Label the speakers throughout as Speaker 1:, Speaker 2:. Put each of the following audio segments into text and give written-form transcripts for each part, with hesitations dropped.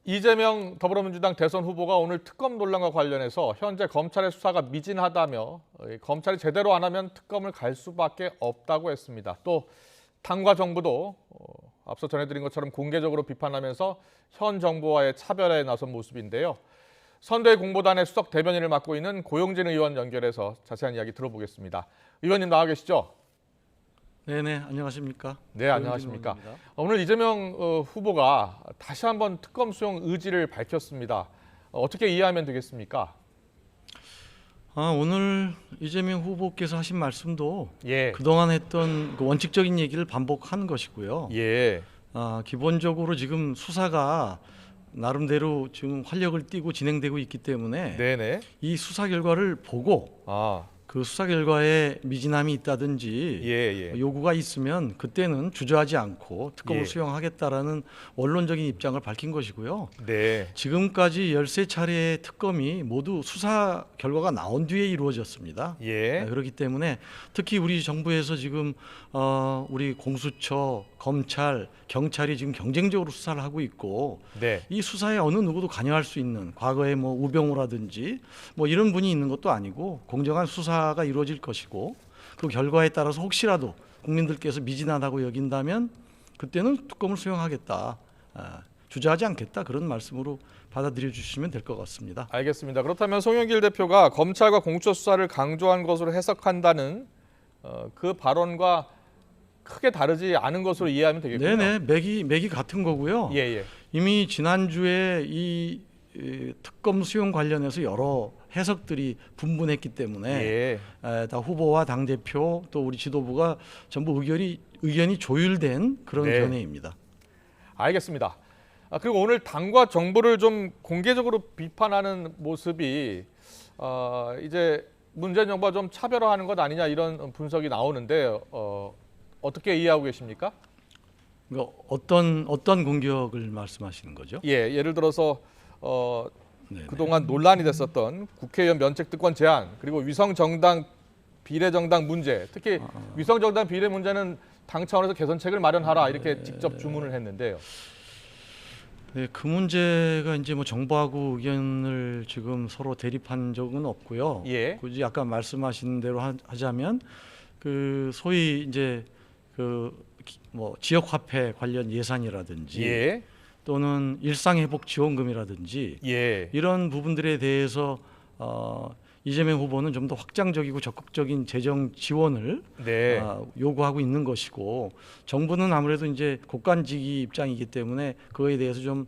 Speaker 1: 이재명 더불어민주당 대선 후보가 오늘 특검 논란과 관련해서 현재 검찰의 수사가 미진하다며 검찰이 제대로 안 하면 특검을 갈 수밖에 없다고 했습니다. 또 당과 정부도 앞서 전해드린 것처럼 공개적으로 비판하면서 현 정부와의 차별에 나선 모습인데요. 선대위 공보단의 수석 대변인을 맡고 있는 고용진 의원 연결해서 자세한 이야기 들어보겠습니다. 의원님 나와 계시죠?
Speaker 2: 네네, 안녕하십니까?
Speaker 1: 네, 안녕하십니까? 오늘 이재명 후보가 다시 한번 특검 수용 의지를 밝혔습니다. 어떻게 이해하면 되겠습니까?
Speaker 2: 오늘 이재명 후보께서 하신 말씀도
Speaker 1: 예.
Speaker 2: 그동안 했던 그 원칙적인 얘기를 반복한 것이고요.
Speaker 1: 예.
Speaker 2: 기본적으로 지금 수사가 나름대로 지금 활력을 띠고 진행되고 있기 때문에
Speaker 1: 네네.
Speaker 2: 이 수사 결과를 보고 그 수사 결과에 미진함이 있다든지
Speaker 1: 예.
Speaker 2: 요구가 있으면 그때는 주저하지 않고 특검을
Speaker 1: 예.
Speaker 2: 수용하겠다라는 원론적인 입장을 밝힌 것이고요.
Speaker 1: 네.
Speaker 2: 지금까지 13차례의 특검이 모두 수사 결과가 나온 뒤에 이루어졌습니다.
Speaker 1: 예.
Speaker 2: 그렇기 때문에 특히 우리 정부에서 지금 우리 공수처, 검찰, 경찰이 지금 경쟁적으로 수사를 하고 있고
Speaker 1: 네.
Speaker 2: 이 수사에 어느 누구도 관여할 수 있는 과거에 뭐 우병우라든지 뭐 이런 분이 있는 것도 아니고 공정한 수사가 이루어질 것이고 그 결과에 따라서 혹시라도 국민들께서 미진하다고 여긴다면 그때는 특검을 수용하겠다. 주저하지 않겠다. 그런 말씀으로 받아들여 주시면 될 것 같습니다.
Speaker 1: 알겠습니다. 그렇다면 송영길 대표가 검찰과 공수처 수사를 강조한 것으로 해석한다는 그 발언과 크게 다르지 않은 것으로 이해하면 되겠군요.
Speaker 2: 네네, 맥이 같은 거고요.
Speaker 1: 예.
Speaker 2: 이미 지난주에 이 특검 수용 관련해서 여러 해석들이 분분했기 때문에
Speaker 1: 예.
Speaker 2: 다 후보와 당 대표 또 우리 지도부가 전부 의견이 조율된 그런
Speaker 1: 네.
Speaker 2: 견해입니다.
Speaker 1: 알겠습니다. 그리고 오늘 당과 정부를 좀 공개적으로 비판하는 모습이 이제 문재인 정부와 좀 차별화하는 것 아니냐 이런 분석이 나오는데 어떻게 이해하고 계십니까?
Speaker 2: 어떤 공격을 말씀하시는 거죠?
Speaker 1: 예, 예를 들어서
Speaker 2: 네네.
Speaker 1: 그동안 논란이 됐었던 국회의원 면책특권 제한 그리고 위성정당 비례정당 문제, 특히 위성정당 비례 문제는 당 차원에서 개선책을 마련하라 이렇게 직접 주문을 했는데요.
Speaker 2: 네, 그 문제가 이제 뭐 정부하고 의견을 지금 서로 대립한 적은 없고요.
Speaker 1: 예.
Speaker 2: 굳이 아까 말씀하신 대로 하자면 그 소위 이제 그 뭐 지역 화폐 관련 예산이라든지
Speaker 1: 예.
Speaker 2: 또는 일상회복 지원금이라든지
Speaker 1: 예.
Speaker 2: 이런 부분들에 대해서 이재명 후보는 좀 더 확장적이고 적극적인 재정 지원을
Speaker 1: 네.
Speaker 2: 요구하고 있는 것이고 정부는 아무래도 이제 국간지기 입장이기 때문에 그거에 대해서 좀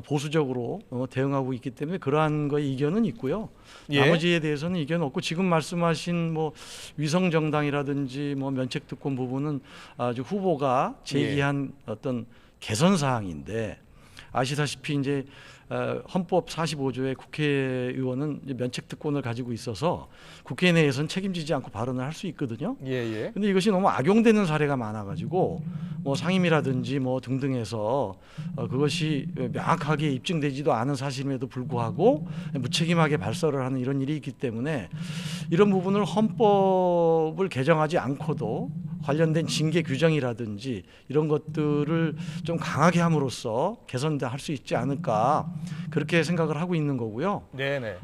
Speaker 2: 보수적으로 대응하고 있기 때문에 그러한 거에 이견은 있고요.
Speaker 1: 예.
Speaker 2: 나머지에 대해서는 이견 없고 지금 말씀하신 뭐 위성 정당이라든지 뭐 면책특권 부분은 아주 후보가 제기한 어떤 개선 사항인데 아시다시피 이제 헌법 45조에 국회의원은 이제 면책특권을 가지고 있어서 국회 내에서는 책임지지 않고 발언을 할 수 있거든요.
Speaker 1: 예.
Speaker 2: 근데 이것이 너무 악용되는 사례가 많아가지고 뭐 상임이라든지 뭐 등등해서 그것이 명확하게 입증되지도 않은 사실임에도 불구하고 무책임하게 발설을 하는 이런 일이 있기 때문에 이런 부분을 헌법을 개정하지 않고도 관련된 징계 규정이라든지 이런 것들을 좀 강하게 함으로써 개선할 수 있지 않을까 그렇게 생각을 하고 있는 거고요.
Speaker 1: 네네.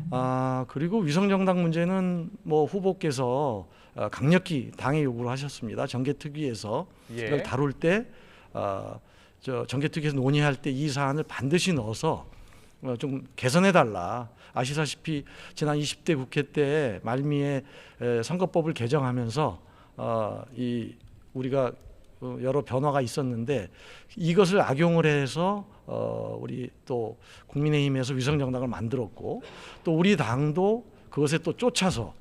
Speaker 2: 그리고 위성정당 문제는 뭐 후보께서 강력히 당에 요구를 하셨습니다. 정개특위에서
Speaker 1: 예.
Speaker 2: 이걸 다룰 때 정개특위에서 논의할 때 이 사안을 반드시 넣어서 좀 개선해 달라. 아시다시피 지난 20대 국회 때 말미에 선거법을 개정하면서 우리가 여러 변화가 있었는데 이것을 악용을 해서 우리 또 국민의힘에서 위성정당을 만들었고 또 우리 당도 그것에 또 쫓아서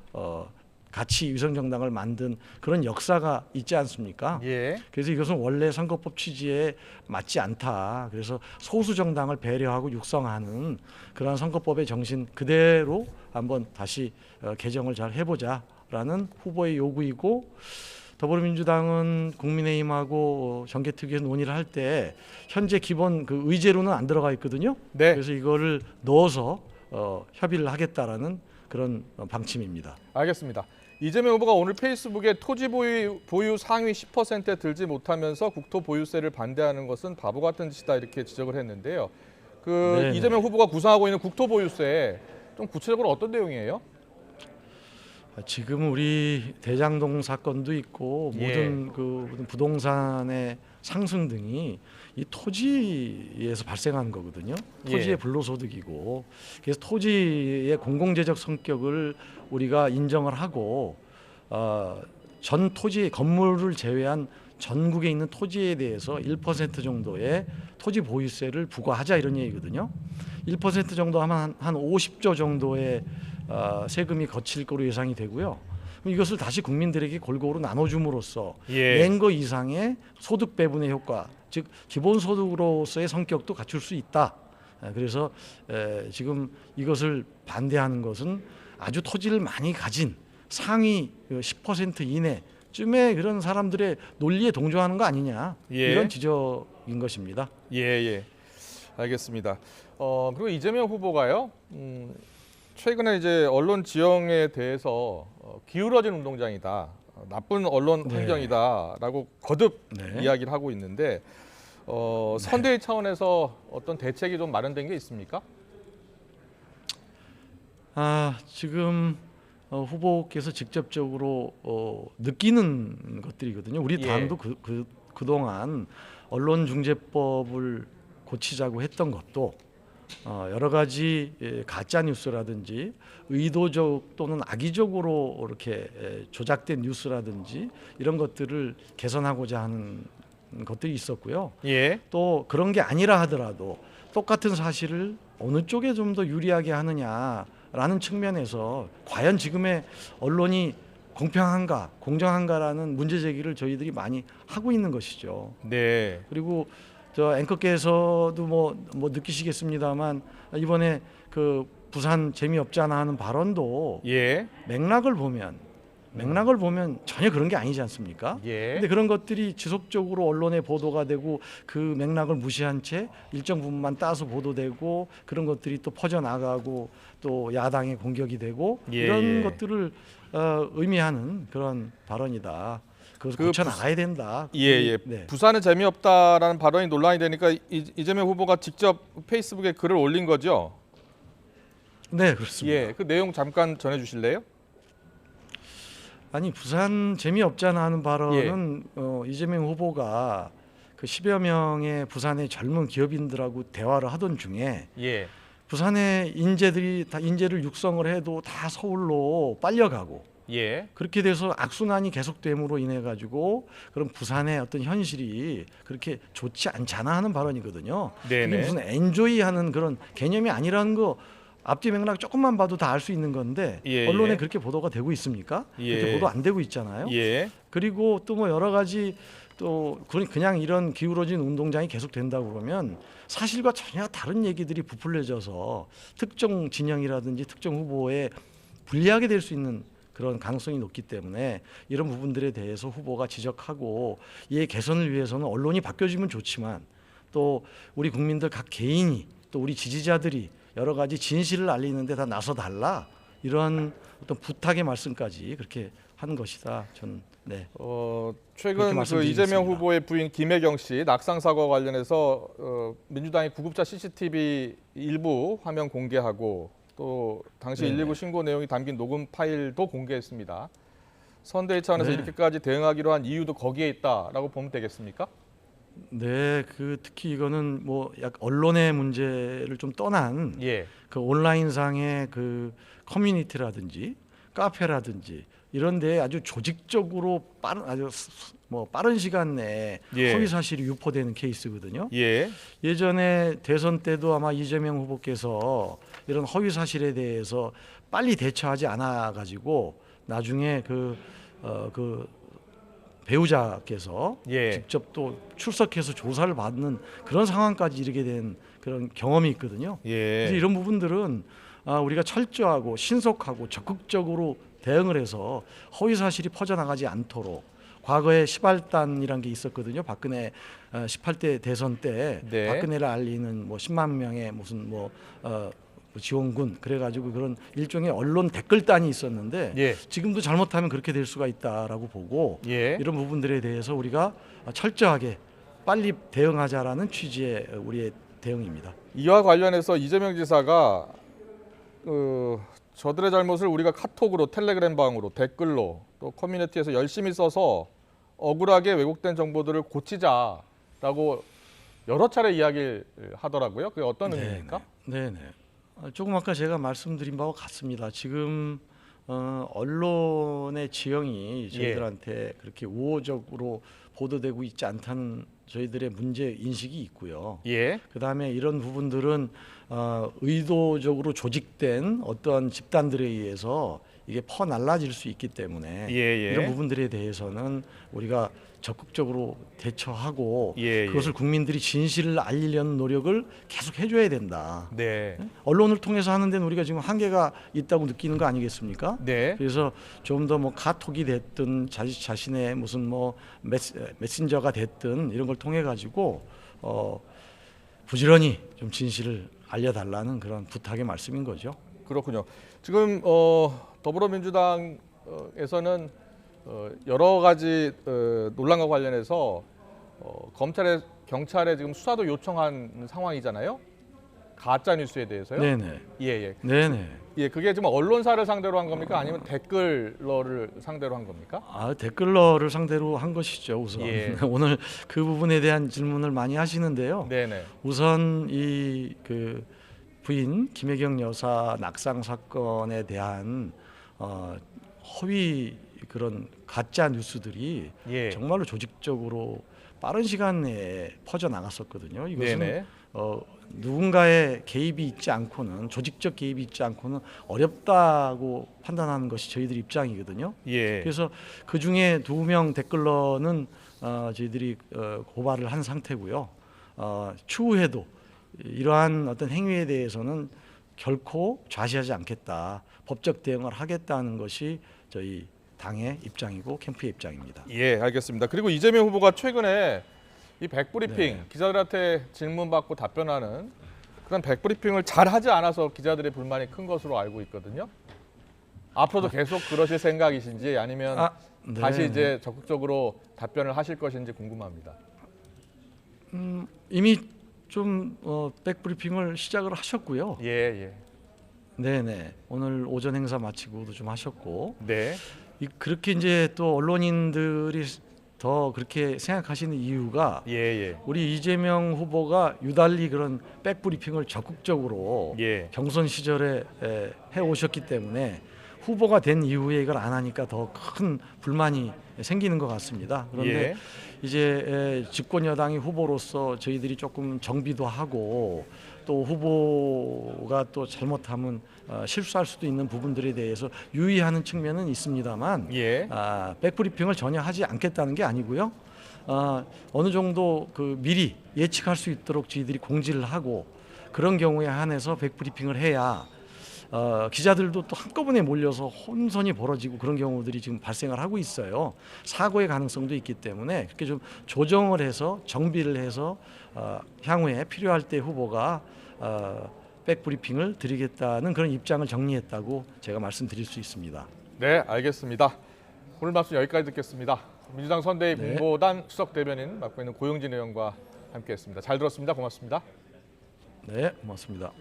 Speaker 2: 같이 위성정당을 만든 그런 역사가 있지 않습니까?
Speaker 1: 예.
Speaker 2: 그래서 이것은 원래 선거법 취지에 맞지 않다. 그래서 소수 정당을 배려하고 육성하는 그런 선거법의 정신 그대로 한번 다시 개정을 잘 해보자라는 후보의 요구이고 더불어민주당은 국민의힘하고 정개특위에서 논의를 할 때 현재 기본 그 의제로는 안 들어가 있거든요.
Speaker 1: 네.
Speaker 2: 그래서 이거를 넣어서 협의를 하겠다라는 그런 방침입니다.
Speaker 1: 알겠습니다. 이재명 후보가 오늘 페이스북에 토지 보유 상위 10%에 들지 못하면서 국토 보유세를 반대하는 것은 바보 같은 짓이다 이렇게 지적을 했는데요. 그
Speaker 2: 네네.
Speaker 1: 이재명 후보가 구상하고 있는 국토보유세 좀 구체적으로 어떤 내용이에요?
Speaker 2: 지금 우리 대장동 사건도 있고
Speaker 1: 예.
Speaker 2: 모든 그 부동산의 상승 등이 이 토지에서 발생하는 거거든요. 토지의
Speaker 1: 예.
Speaker 2: 불로소득이고 그래서 토지의 공공재적 성격을 우리가 인정을 하고 전 토지 건물을 제외한 전국에 있는 토지에 대해서 1% 정도의 토지 보유세를 부과하자 이런 얘기거든요. 1% 정도 하면 한 50조 정도의 세금이 거칠 거로 예상이 되고요. 그럼 이것을 다시 국민들에게 골고루 나눠줌으로써
Speaker 1: 예.
Speaker 2: 낸 거 이상의 소득 배분의 효과, 즉 기본소득으로서의 성격도 갖출 수 있다. 그래서 지금 이것을 반대하는 것은 아주 토지를 많이 가진 상위 10% 이내쯤의 그런 사람들의 논리에 동조하는 거 아니냐
Speaker 1: 예.
Speaker 2: 이런 지적인 것입니다.
Speaker 1: 예, 예. 알겠습니다. 그리고 이재명 후보가요. 최근에 이제 언론 지형에 대해서 기울어진 운동장이다, 나쁜 언론
Speaker 2: 네.
Speaker 1: 환경이다라고 거듭
Speaker 2: 네.
Speaker 1: 이야기를 하고 있는데 선대위 차원에서 어떤 대책이 좀 마련된 게 있습니까?
Speaker 2: 지금 후보께서 직접적으로 느끼는 것들이거든요. 우리
Speaker 1: 예.
Speaker 2: 당도 그동안 언론중재법을 고치자고 했던 것도 여러 가지 가짜 뉴스라든지 의도적 또는 악의적으로 이렇게 조작된 뉴스라든지 이런 것들을 개선하고자 하는 것들이 있었고요.
Speaker 1: 예.
Speaker 2: 또 그런 게 아니라 하더라도 똑같은 사실을 어느 쪽에 좀 더 유리하게 하느냐라는 측면에서 과연 지금의 언론이 공평한가, 공정한가라는 문제 제기를 저희들이 많이 하고 있는 것이죠.
Speaker 1: 네.
Speaker 2: 그리고 저 앵커께서도 뭐 느끼시겠습니다만 이번에 그 부산 재미없잖아 하는 발언도
Speaker 1: 예.
Speaker 2: 맥락을 보면 전혀 그런 게 아니지 않습니까?
Speaker 1: 예.
Speaker 2: 근데 그런 것들이 지속적으로 언론에 보도가 되고 그 맥락을 무시한 채 일정 부분만 따서 보도되고 그런 것들이 또 퍼져 나가고 또 야당의 공격이 되고
Speaker 1: 예,
Speaker 2: 이런
Speaker 1: 예.
Speaker 2: 것들을 의미하는 그런 발언이다. 그것을
Speaker 1: 그
Speaker 2: 고쳐 나가야 된다.
Speaker 1: 예, 예.
Speaker 2: 네.
Speaker 1: 부산은 재미없다라는 발언이 논란이 되니까 이재명 후보가 직접 페이스북에 글을 올린 거죠?
Speaker 2: 네, 그렇습니다.
Speaker 1: 예. 그 내용 잠깐 전해 주실래요?
Speaker 2: 아니 부산 재미없잖아 하는 발언은 이재명 후보가 그 10여 명의 부산의 젊은 기업인들하고 대화를 하던 중에
Speaker 1: 예.
Speaker 2: 부산의 인재들이 다 인재를 육성을 해도 다 서울로 빨려가고
Speaker 1: 예.
Speaker 2: 그렇게 돼서 악순환이 계속됨으로 인해 가지고 그런 부산의 어떤 현실이 그렇게 좋지 않잖아 하는 발언이거든요.
Speaker 1: 네네.
Speaker 2: 그게 무슨 엔조이하는 그런 개념이 아니라는 거 앞뒤 맥락 조금만 봐도 다 알 수 있는 건데
Speaker 1: 예,
Speaker 2: 언론에
Speaker 1: 예.
Speaker 2: 그렇게 보도가 되고 있습니까?
Speaker 1: 예.
Speaker 2: 그렇게 보도 안 되고 있잖아요.
Speaker 1: 예.
Speaker 2: 그리고 또 뭐 여러 가지 또 그냥 이런 기울어진 운동장이 계속 된다고 그러면 사실과 전혀 다른 얘기들이 부풀려져서 특정 진영이라든지 특정 후보에 불리하게 될 수 있는 그런 가능성이 높기 때문에 이런 부분들에 대해서 후보가 지적하고 이의 개선을 위해서는 언론이 바뀌어지면 좋지만 또 우리 국민들 각 개인이 또 우리 지지자들이 여러 가지 진실을 알리는 데 다 나서 달라 이런 어떤 부탁의 말씀까지 그렇게 한 것이다. 저는 네.
Speaker 1: 최근
Speaker 2: 그렇게
Speaker 1: 그
Speaker 2: 말씀드리겠습니다.
Speaker 1: 이재명 후보의 부인 김혜경 씨 낙상 사고와 관련해서 민주당이 구급차 CCTV 일부 화면 공개하고 또 당시
Speaker 2: 네네.
Speaker 1: 119 신고 내용이 담긴 녹음 파일도 공개했습니다. 선대위 차원에서
Speaker 2: 네.
Speaker 1: 이렇게까지 대응하기로 한 이유도 거기에 있다라고 보면 되겠습니까?
Speaker 2: 네, 특히 이거는 뭐 약 언론의 문제를 좀 떠난
Speaker 1: 예.
Speaker 2: 그 온라인상의 그 커뮤니티라든지 카페라든지 이런 데 아주 조직적으로 빠른 시간 내에
Speaker 1: 예.
Speaker 2: 허위 사실이 유포되는 케이스거든요.
Speaker 1: 예.
Speaker 2: 예전에 대선 때도 아마 이재명 후보께서 이런 허위 사실에 대해서 빨리 대처하지 않아 가지고 나중에 그 배우자께서
Speaker 1: 예.
Speaker 2: 직접 또 출석해서 조사를 받는 그런 상황까지 이르게 된 그런 경험이 있거든요. 그래서
Speaker 1: 예.
Speaker 2: 이런 부분들은 우리가 철저하고 신속하고 적극적으로 대응을 해서 허위 사실이 퍼져나가지 않도록 과거에 시발단이란 게 있었거든요. 박근혜 18대 대선 때
Speaker 1: 네.
Speaker 2: 박근혜를 알리는 뭐 10만 명의 무슨 지원군 그래가지고 그런 일종의 언론 댓글단이 있었는데
Speaker 1: 예.
Speaker 2: 지금도 잘못하면 그렇게 될 수가 있다라고 보고
Speaker 1: 예.
Speaker 2: 이런 부분들에 대해서 우리가 철저하게 빨리 대응하자라는 취지의 우리의 대응입니다.
Speaker 1: 이와 관련해서 이재명 지사가 저들의 잘못을 우리가 카톡으로, 텔레그램 방으로, 댓글로 또 커뮤니티에서 열심히 써서 억울하게 왜곡된 정보들을 고치자라고 여러 차례 이야기를 하더라고요. 그게 어떤 의미입니까?
Speaker 2: 네네. 조금 아까 제가 말씀드린 바와 같습니다. 지금 언론의 지형이 저희들한테 그렇게 우호적으로 보도되고 있지 않다는 저희들의 문제 인식이 있고요.
Speaker 1: 예.
Speaker 2: 그다음에 이런 부분들은 의도적으로 조직된 어떠한 집단들에 의해서 이게 퍼날라질 수 있기 때문에
Speaker 1: 예.
Speaker 2: 이런 부분들에 대해서는 우리가 적극적으로 대처하고
Speaker 1: 예.
Speaker 2: 그것을 국민들이 진실을 알리려는 노력을 계속 해줘야 된다.
Speaker 1: 네.
Speaker 2: 언론을 통해서 하는 데는 우리가 지금 한계가 있다고 느끼는 거 아니겠습니까?
Speaker 1: 네.
Speaker 2: 그래서 좀 더 뭐 카톡이 됐든 자신의 무슨 뭐 메신저가 됐든 이런 걸 통해 가지고 부지런히 좀 진실을 알려달라는 그런 부탁의 말씀인 거죠.
Speaker 1: 그렇군요. 지금 더불어민주당에서는 여러 가지 논란과 관련해서 경찰에 지금 수사도 요청한 상황이잖아요. 가짜 뉴스에 대해서요.
Speaker 2: 네네.
Speaker 1: 예.
Speaker 2: 네네.
Speaker 1: 예, 그게 지금 언론사를 상대로 한 겁니까? 아니면 댓글러를 상대로 한 겁니까?
Speaker 2: 댓글러를 상대로 한 것이죠. 우선
Speaker 1: 예.
Speaker 2: 오늘 그 부분에 대한 질문을 많이 하시는데요.
Speaker 1: 네네.
Speaker 2: 우선 이 그 부인 김혜경 여사 낙상 사건에 대한 허위 그런 가짜 뉴스들이
Speaker 1: 예.
Speaker 2: 정말로 조직적으로 빠른 시간 내에 퍼져 나갔었거든요. 이것은
Speaker 1: 네네.
Speaker 2: 누군가의 개입이 있지 않고는 조직적 개입이 있지 않고는 어렵다고 판단하는 것이 저희들 입장이거든요.
Speaker 1: 예.
Speaker 2: 그래서 그 중에 2명 댓글러는 저희들이 고발을 한 상태고요. 추후에도 이러한 어떤 행위에 대해서는 결코 좌시하지 않겠다. 법적 대응을 하겠다는 것이 저희 당의 입장이고 캠프의 입장입니다.
Speaker 1: 예, 알겠습니다. 그리고 이재명 후보가 최근에 이 백브리핑
Speaker 2: 네.
Speaker 1: 기자들한테 질문받고 답변하는 그런 백브리핑을 잘 하지 않아서 기자들의 불만이 큰 것으로 알고 있거든요. 앞으로도 계속 그러실 생각이신지 아니면
Speaker 2: 네.
Speaker 1: 다시 이제 적극적으로 답변을 하실 것인지 궁금합니다.
Speaker 2: 이미 좀 백브리핑을 시작을 하셨고요.
Speaker 1: 예.
Speaker 2: 네네. 오늘 오전 행사 마치고도 좀 하셨고
Speaker 1: 네.
Speaker 2: 그렇게 이제 또 언론인들이 더 그렇게 생각하시는 이유가
Speaker 1: 예.
Speaker 2: 우리 이재명 후보가 유달리 그런 백브리핑을 적극적으로
Speaker 1: 예.
Speaker 2: 경선 시절에 해 오셨기 때문에 후보가 된 이후에 이걸 안 하니까 더 큰 불만이 생기는 것 같습니다. 그런데
Speaker 1: 예.
Speaker 2: 이제 집권 여당이 후보로서 저희들이 조금 정비도 하고 또 후보가 또 잘못하면 실수할 수도 있는 부분들에 대해서 유의하는 측면은 있습니다만
Speaker 1: 예.
Speaker 2: 백브리핑을 전혀 하지 않겠다는 게 아니고요. 어느 정도 그 미리 예측할 수 있도록 저희들이 공지를 하고 그런 경우에 한해서 백브리핑을 해야 기자들도 또 한꺼번에 몰려서 혼선이 벌어지고 그런 경우들이 지금 발생을 하고 있어요. 사고의 가능성도 있기 때문에 그렇게 좀 조정을 해서 정비를 해서 향후에 필요할 때 후보가 백브리핑을 드리겠다는 그런 입장을 정리했다고 제가 말씀드릴 수 있습니다.
Speaker 1: 네, 알겠습니다. 오늘 말씀 여기까지 듣겠습니다. 민주당 선대위
Speaker 2: 네.
Speaker 1: 공보단 수석 대변인 맡고 있는 고용진 의원과 함께했습니다. 잘 들었습니다. 고맙습니다.
Speaker 2: 네, 고맙습니다.